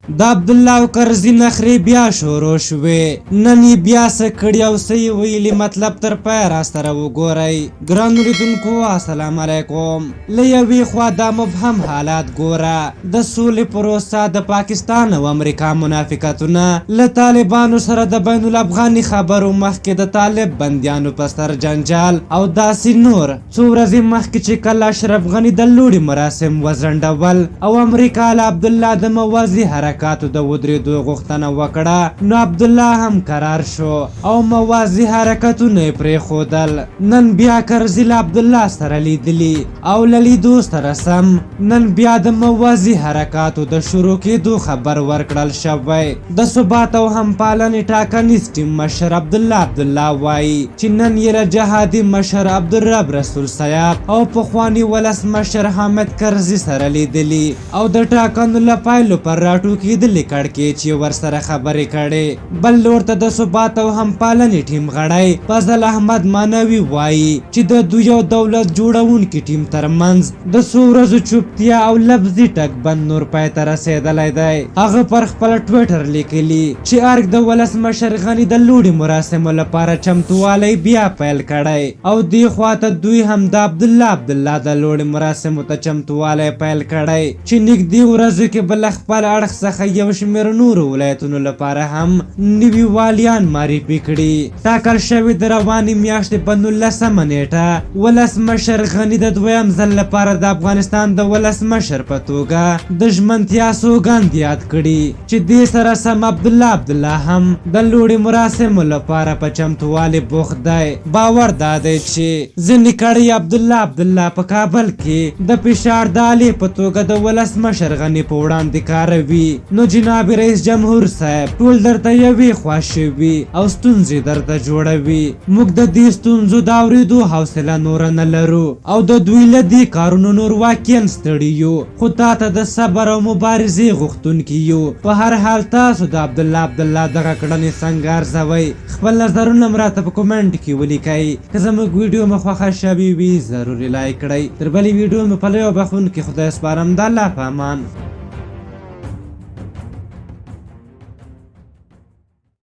د عبدالله او کرزي نخرې بیا شروع شوې. نن یې بیا څه کړي او څه یې ویلي، مطلب تر پایه راسره وګورئ. ګرانو لیدونکو السلام علیکم. له یوې خوا دا مبهم حالات ګوره، د سولې پروسه، د پاکستان او امریکا منافقتونه، له طالبانو سره د بین الافغاني خبرو مخکې د طالب بندیانو په سر جنجال او داسې نور. څو ورځې مخکې چې کله اشرف غني د لوړي مراسم وځنډول او امریکا له عبدالله د موازي حرکاتو د ودرېدو غوښتنه وکړه، نو عبدالله هم قرار شو او موازي حرکتونه یې پرېښودل. نن بیا کرزي له عبدالله سره لیدلي او له لیدو سره سم نن بیا د موازي حرکاتو د شروع کېدو خبر ورکړل شوی. د ثبات او همپالنې ټاکنیز ټیم مشر عبدالله وایي چې نن یې له جهادي مشر عبدالرب رسول صاحب او پخواني ولسمشر حامد کرزي سره لیدلي او د ټاکنو له پایلو پر راټوکېدلې کړکېچ یې ورسره خبرې کړې. بل لور ته د ثبات او همپالنې ټیم غړی فضل احمد مانوي وایي چې د دوی یو دولت جوړونکي ټیم ترمنځ د څو ورځو چوپتیا او لفظي ټکبند نور پای ته رسېدلی دی. هغه پر خپل ټویټر لیکلي چې ارګ د ولسمشر غني د لوړي مراسمو لپاره چمتووالی بیا پیل کړی او دې خواته دوی هم د عبدالله د لوړي مراسمو ته چمتووالی پیل کړی چې نږدې ورځو کې بل خپل اړخ څخه یو شمېر نورو ولایتونو لپاره هم نوي والیان معرفي کړي. ټاکل شوي د روانې میاشتې په 19مه نیټه ولسمشر غني د دویم ځل لپاره د افغانستان د ولسمشر په توګه د ژمنتیا سوګند یاد کړي چې دې سره سم عبدالله هم د لوړي مراسمو لپاره په چمتووالي بوخت دی. باور دا دی چې ځینې کړۍ عبدالله په کابل کې د فشار د آلې په توګه د ولسمشر غني په وړاندې کاروي. نو جناب رئیس جمهور صاحب ټول درته یوې خوا شوي او ستونزې درته جوړوي. موږ د دې ستونزو د اورېدو حوصله نور نه لرو او د دوی له دې کارونو نور واقعا ستړي یو، خو تا ته د صبر او مبارزې غوښتونکي یو. په هر حال تاسو د عبدالله دغه کړنې څنګه ارزوئ؟ خپل نظرونه هم راته په کومنټ کې ولیکئ. که زموږ ویډیو مو خوښه شوې وي ضروري لایک کړئ. تر بلې ویډیو مو په لویو بخښونکي خدای سپارم. د الله په امان.